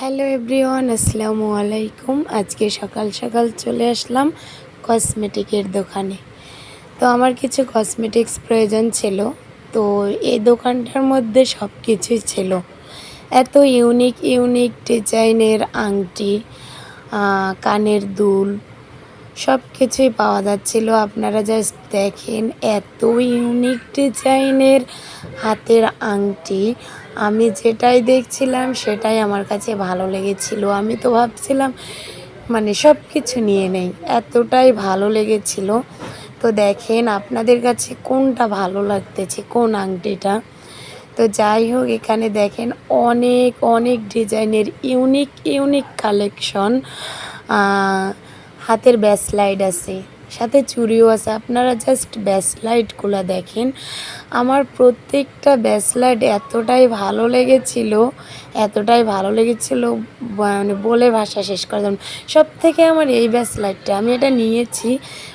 Hello everyone, আসসালামু আলাইকুম। আজকে সকাল সকাল চলে আসলাম কসমেটিকের দোকানে। তো আমার কিছু কসমেটিক্স প্রয়োজন ছিল। তো এই দোকানটার মধ্যে সব কিছুই ছিল। এত ইউনিক ইউনিক ডিজাইনের আংটি, কানের দুল, সব কিছুই পাওয়া যাচ্ছিল। আপনারা জাস্ট দেখেন, এত ইউনিক ডিজাইনের হাতের আংটি। আমি যেটাই দেখছিলাম সেটাই আমার কাছে ভালো লেগেছিল। আমি তো ভাবছিলাম মানে সব কিছু নিয়ে নেই, এতটাই ভালো লেগেছিল। তো দেখেন আপনাদের কাছে কোনটা ভালো লাগতেছে, কোন আংটিটা। তো যাই হোক, এখানে দেখেন অনেক অনেক ডিজাইনের ইউনিক ইউনিক কালেকশন। হাতের ব্যাসলাইট আছে, সাথে চুড়িও আছে। আপনারা জাস্ট ব্যাসলাইটগুলো দেখেন। আমার প্রত্যেকটা ব্যাসলাইট এতটাই ভালো লেগেছিল, এতটাই ভালো লেগেছিল, মানে বলে ভাষা শেষ করা যাবে না। সব থেকে আমার এই ব্যাসলাইটটা, আমি এটা নিয়েছি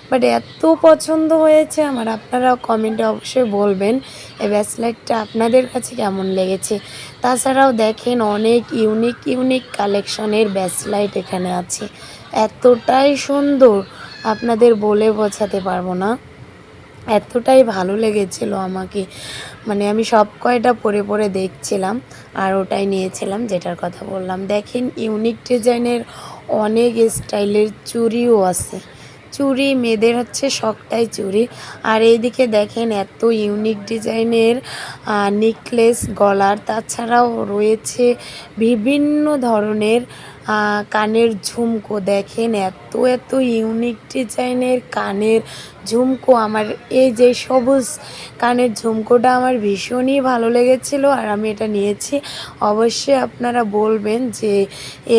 বাট এত পছন্দ হয়েছে আমার। আপনারা কমেন্টে অবশ্যই বলবেন এই ব্যাসলাইটটা আপনাদের কাছে কেমন লেগেছে। তাছাড়াও দেখেন অনেক ইউনিক ইউনিক কালেকশনের ব্যাসলাইট এখানে আছে, এতটাই সুন্দর আপনাদের বলে বোঝাতে পারবো না। এতটাই ভালো লেগেছিল আমাকে, মানে আমি সব কয়টা পরে পরে দেখছিলাম আর ওটাই নিয়েছিলাম যেটার কথা বললাম। দেখেন ইউনিক ডিজাইনের অনেক স্টাইলের চুড়িও আছে। চুড়ি মেয়েদের হচ্ছে শখটাই চুড়ি। আর এইদিকে দেখেন এত ইউনিক ডিজাইনের নেকলেস গলার, তাছাড়াও রয়েছে বিভিন্ন ধরনের কানের ঝুমকো। দেখেন এত এত ইউনিক ডিজাইনের কানের ঝুমকো। আমার এই যে সবুজ কানের ঝুমকোটা আমার ভীষণই ভালো লেগেছিল আর আমি এটা নিয়েছি। অবশ্যই আপনারা বলবেন যে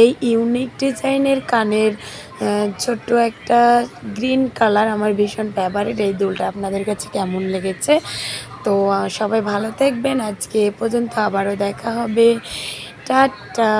এই ইউনিক ডিজাইনের কানের ছোট্ট একটা গ্রিন কালার আমার ভীষণ ফেভারিট। এই দুলটা আপনাদের কাছে কেমন লেগেছে? তো সবাই ভালো থাকবেন। আজকে এ পর্যন্ত, আবারও দেখা হবে। টাটা।